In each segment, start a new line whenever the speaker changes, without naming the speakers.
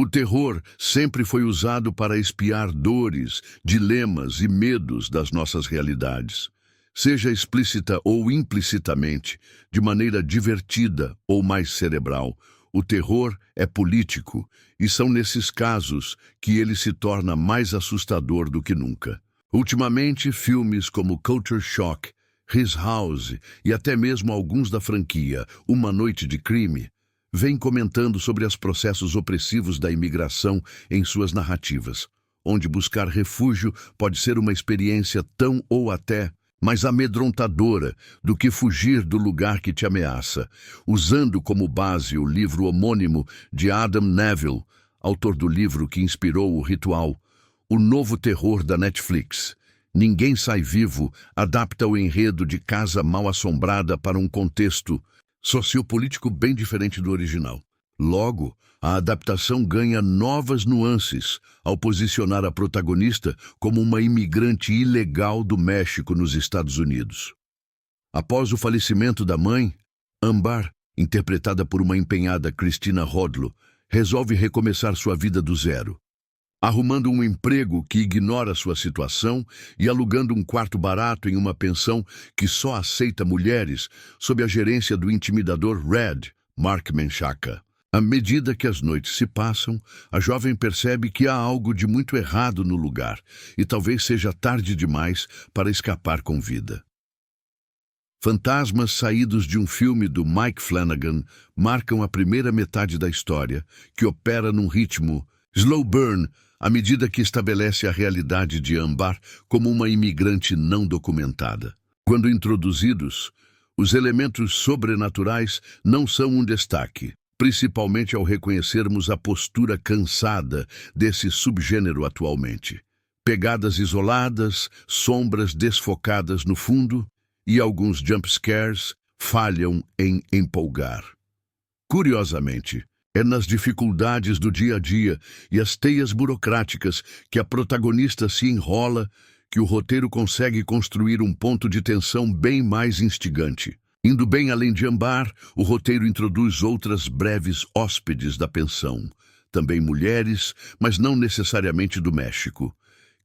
O terror sempre foi usado para espiar dores, dilemas e medos das nossas realidades. Seja explícita ou implicitamente, de maneira divertida ou mais cerebral, o terror é político, e são nesses casos que ele se torna mais assustador do que nunca. Ultimamente, filmes como Culture Shock, His House e até mesmo alguns da franquia Uma Noite de Crime vêm comentando sobre os processos opressivos da imigração em suas narrativas, onde buscar refúgio pode ser uma experiência tão ou até mais amedrontadora do que fugir do lugar que te ameaça, usando como base o livro homônimo de Adam Neville, autor do livro que inspirou o Ritual. O novo terror da Netflix, Ninguém Sai Vivo, adapta o enredo de Casa Mal-Assombrada para um contexto sociopolítico bem diferente do original. Logo, a adaptação ganha novas nuances ao posicionar a protagonista como uma imigrante ilegal do México nos Estados Unidos. Após o falecimento da mãe, Ambar, interpretada por uma empenhada Cristina Rodlo, resolve recomeçar sua vida do zero, arrumando um emprego que ignora sua situação e alugando um quarto barato em uma pensão que só aceita mulheres sob a gerência do intimidador Red, Mark Menchaca. À medida que as noites se passam, a jovem percebe que há algo de muito errado no lugar e talvez seja tarde demais para escapar com vida. Fantasmas saídos de um filme do Mike Flanagan marcam a primeira metade da história, que opera num ritmo slow burn à medida que estabelece a realidade de Ambar como uma imigrante não documentada. Quando introduzidos, os elementos sobrenaturais não são um destaque, principalmente ao reconhecermos a postura cansada desse subgênero atualmente. Pegadas isoladas, sombras desfocadas no fundo e alguns jumpscares falham em empolgar. Curiosamente, é nas dificuldades do dia a dia e as teias burocráticas que a protagonista se enrola que o roteiro consegue construir um ponto de tensão bem mais instigante. Indo bem além de Ambar, o roteiro introduz outras breves hóspedes da pensão, também mulheres, mas não necessariamente do México.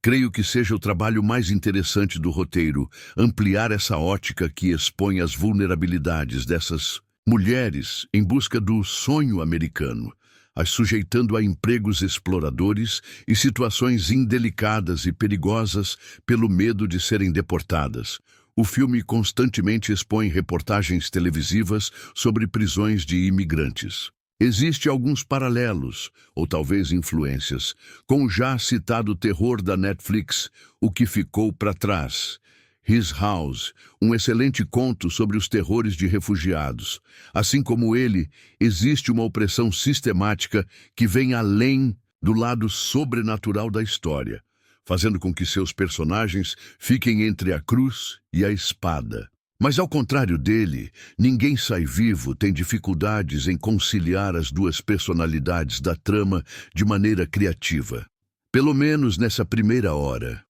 Creio que seja o trabalho mais interessante do roteiro, ampliar essa ótica que expõe as vulnerabilidades dessas mulheres em busca do sonho americano, as sujeitando a empregos exploradores e situações indelicadas e perigosas pelo medo de serem deportadas. O filme constantemente expõe reportagens televisivas sobre prisões de imigrantes. Existem alguns paralelos, ou talvez influências, com o já citado terror da Netflix, O que Ficou para Trás, His House, um excelente conto sobre os terrores de refugiados. Assim como ele, existe uma opressão sistemática que vem além do lado sobrenatural da história, fazendo com que seus personagens fiquem entre a cruz e a espada. Mas ao contrário dele, Ninguém Sai Vivo tem dificuldades em conciliar as duas personalidades da trama de maneira criativa. Pelo menos nessa primeira hora.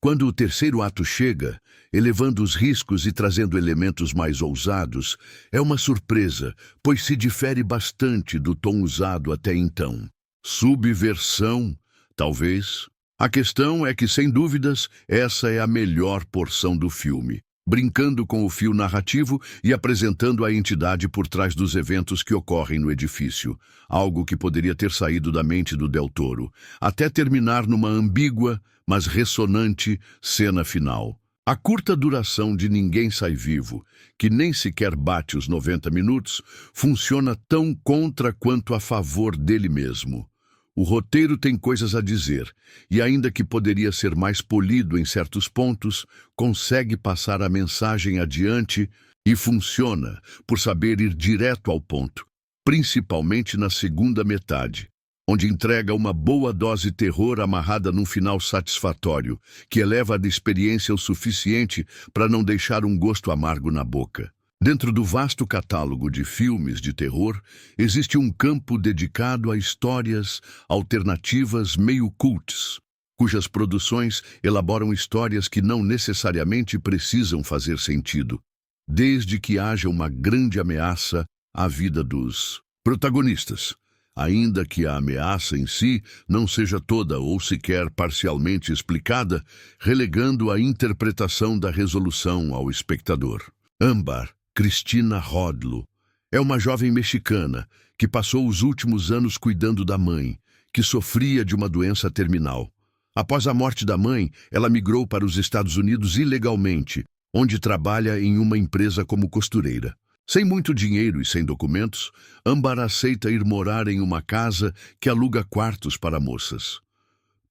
Quando o terceiro ato chega, elevando os riscos e trazendo elementos mais ousados, é uma surpresa, pois se difere bastante do tom usado até então. Subversão, talvez. A questão é que, sem dúvidas, essa é a melhor porção do filme, brincando com o fio narrativo e apresentando a entidade por trás dos eventos que ocorrem no edifício, algo que poderia ter saído da mente do Del Toro, até terminar numa ambígua, mas ressonante cena final. A curta duração de Ninguém Sai Vivo, que nem sequer bate os 90 minutos, funciona tão contra quanto a favor dele mesmo. O roteiro tem coisas a dizer, e ainda que poderia ser mais polido em certos pontos, consegue passar a mensagem adiante e funciona por saber ir direto ao ponto, principalmente na segunda metade, onde entrega uma boa dose de terror amarrada num final satisfatório, que eleva a experiência o suficiente para não deixar um gosto amargo na boca. Dentro do vasto catálogo de filmes de terror, existe um campo dedicado a histórias alternativas meio cults, cujas produções elaboram histórias que não necessariamente precisam fazer sentido, desde que haja uma grande ameaça à vida dos protagonistas. ainda que a ameaça em si não seja toda ou sequer parcialmente explicada, relegando a interpretação da resolução ao espectador. Ambar Cristina Rodlo é uma jovem mexicana que passou os últimos anos cuidando da mãe, que sofria de uma doença terminal. Após a morte da mãe, ela migrou para os Estados Unidos ilegalmente, onde trabalha em uma empresa como costureira. Sem muito dinheiro e sem documentos, Ambar aceita ir morar em uma casa que aluga quartos para moças.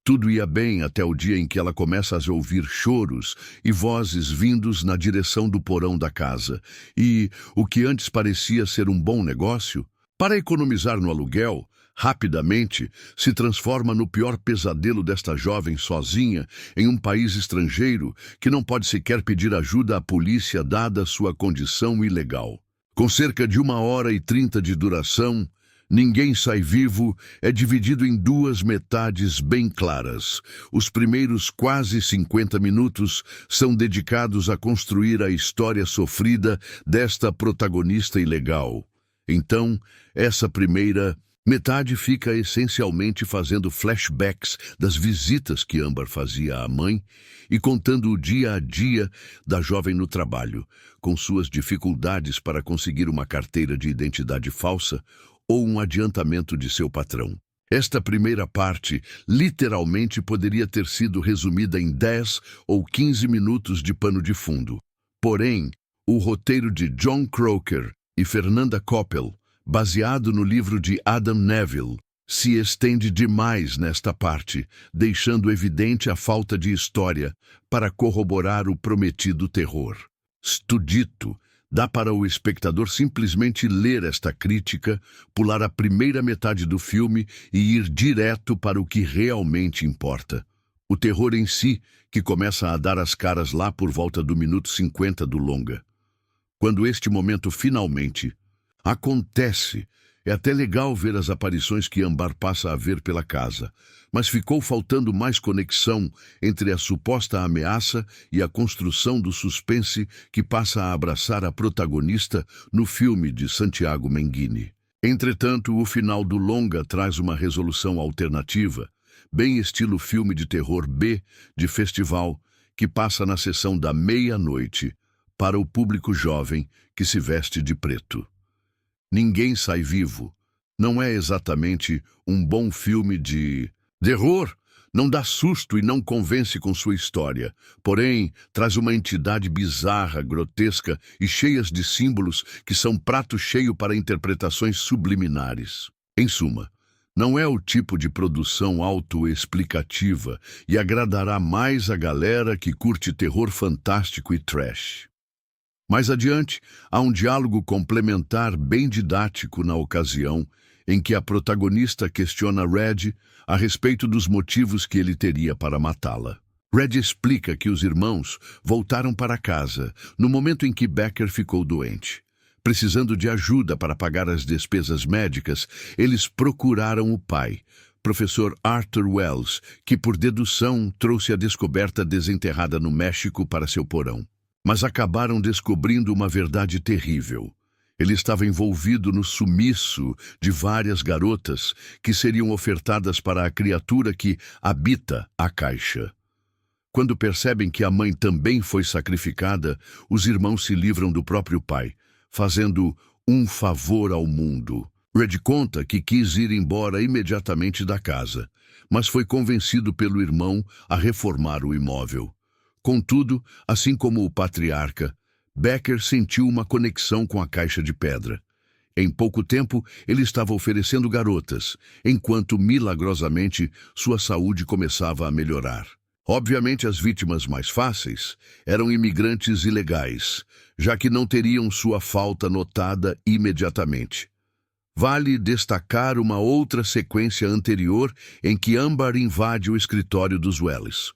Tudo ia bem até o dia em que ela começa a ouvir choros e vozes vindos na direção do porão da casa. E o que antes parecia ser um bom negócio, para economizar no aluguel, rapidamente se transforma no pior pesadelo desta jovem sozinha em um país estrangeiro que não pode sequer pedir ajuda à polícia dada sua condição ilegal. Com cerca de 1h30 de duração, Ninguém Sai Vivo é dividido em duas metades bem claras. Os primeiros quase 50 minutos são dedicados a construir a história sofrida desta protagonista ilegal. Então, essa primeira metade fica essencialmente fazendo flashbacks das visitas que Ambar fazia à mãe e contando o dia a dia da jovem no trabalho, com suas dificuldades para conseguir uma carteira de identidade falsa ou um adiantamento de seu patrão. Esta primeira parte literalmente poderia ter sido resumida em 10 ou 15 minutos de pano de fundo. Porém, o roteiro de John Croker e Fernanda Koppel, baseado no livro de Adam Neville, se estende demais nesta parte, deixando evidente a falta de história para corroborar o prometido terror. Studito, dá para o espectador simplesmente ler esta crítica, pular a primeira metade do filme e ir direto para o que realmente importa. O terror em si, que começa a dar as caras lá por volta do minuto 50 do longa. Quando este momento finalmente acontece, é até legal ver as aparições que Ambar passa a ver pela casa, mas ficou faltando mais conexão entre a suposta ameaça e a construção do suspense que passa a abraçar a protagonista no filme de Santiago Menghini. Entretanto, o final do longa traz uma resolução alternativa, bem estilo filme de terror B de festival, que passa na sessão da meia-noite para o público jovem que se veste de preto. Ninguém Sai Vivo não é exatamente um bom filme de terror, não dá susto e não convence com sua história, porém traz uma entidade bizarra, grotesca e cheias de símbolos que são prato cheio para interpretações subliminares. Em suma, não é o tipo de produção autoexplicativa e agradará mais a galera que curte terror fantástico e trash. Mais adiante, há um diálogo complementar bem didático na ocasião, em que a protagonista questiona Red a respeito dos motivos que ele teria para matá-la. Red explica que os irmãos voltaram para casa no momento em que Becker ficou doente. Precisando de ajuda para pagar as despesas médicas, eles procuraram o pai, professor Arthur Wells, que por dedução trouxe a descoberta desenterrada no México para seu porão. Mas acabaram descobrindo uma verdade terrível. Ele estava envolvido no sumiço de várias garotas que seriam ofertadas para a criatura que habita a caixa. Quando percebem que a mãe também foi sacrificada, os irmãos se livram do próprio pai, fazendo um favor ao mundo. Red conta que quis ir embora imediatamente da casa, mas foi convencido pelo irmão a reformar o imóvel. Contudo, assim como o patriarca, Becker sentiu uma conexão com a caixa de pedra. Em pouco tempo, ele estava oferecendo garotas, enquanto, milagrosamente, sua saúde começava a melhorar. Obviamente, as vítimas mais fáceis eram imigrantes ilegais, já que não teriam sua falta notada imediatamente. Vale destacar uma outra sequência anterior em que Ambar invade o escritório dos Wells.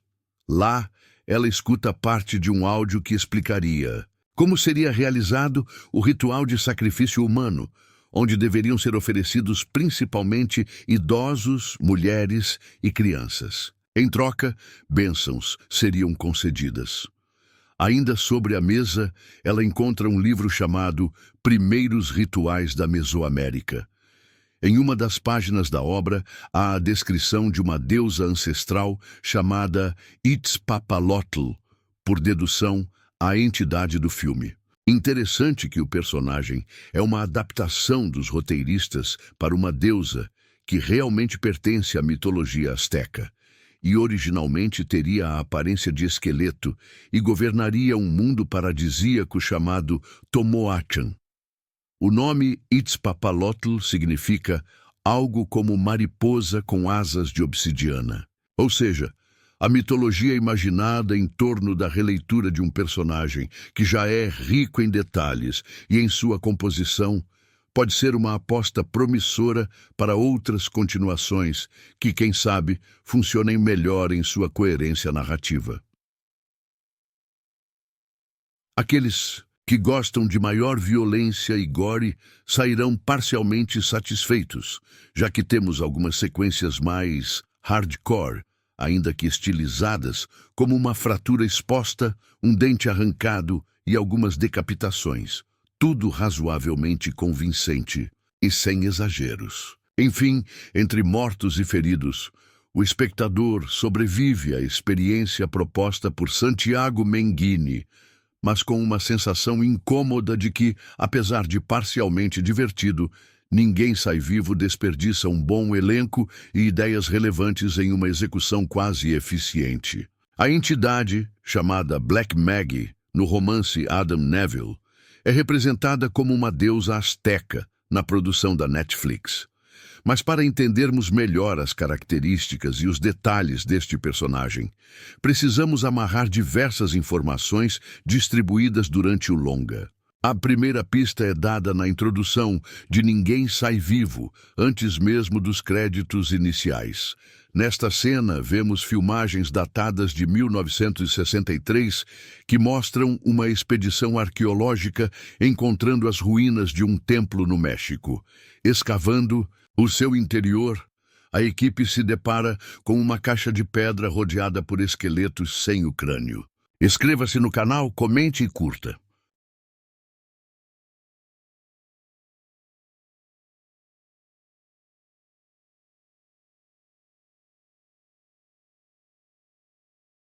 Lá, ela escuta parte de um áudio que explicaria como seria realizado o ritual de sacrifício humano, onde deveriam ser oferecidos principalmente idosos, mulheres e crianças. Em troca, bênçãos seriam concedidas. Ainda sobre a mesa, ela encontra um livro chamado Primeiros Rituais da Mesoamérica. Em uma das páginas da obra, há a descrição de uma deusa ancestral chamada Itzpapalotl, por dedução, a entidade do filme. Interessante que o personagem é uma adaptação dos roteiristas para uma deusa que realmente pertence à mitologia asteca e originalmente teria a aparência de esqueleto e governaria um mundo paradisíaco chamado Tomoachan. O nome Itzpapalotl significa algo como mariposa com asas de obsidiana. Ou seja, a mitologia imaginada em torno da releitura de um personagem que já é rico em detalhes e em sua composição pode ser uma aposta promissora para outras continuações que, quem sabe, funcionem melhor em sua coerência narrativa. Aqueles que gostam de maior violência e gore sairão parcialmente satisfeitos, já que temos algumas sequências mais hardcore, ainda que estilizadas, como uma fratura exposta, um dente arrancado e algumas decapitações. Tudo razoavelmente convincente e sem exageros. Enfim, entre mortos e feridos, o espectador sobrevive à experiência proposta por Santiago Menghini, mas com uma sensação incômoda de que, apesar de parcialmente divertido, ninguém sai vivo, desperdiça um bom elenco e ideias relevantes em uma execução quase eficiente. A entidade, chamada Black Maggie, no romance Adam Neville, é representada como uma deusa asteca na produção da Netflix. Mas para entendermos melhor as características e os detalhes deste personagem, precisamos amarrar diversas informações distribuídas durante o longa. A primeira pista é dada na introdução de Ninguém Sai Vivo, antes mesmo dos créditos iniciais. Nesta cena, vemos filmagens datadas de 1963 que mostram uma expedição arqueológica encontrando as ruínas de um templo no México. Escavando o seu interior, a equipe se depara com uma caixa de pedra rodeada por esqueletos sem o crânio. Inscreva-se no canal, comente e curta.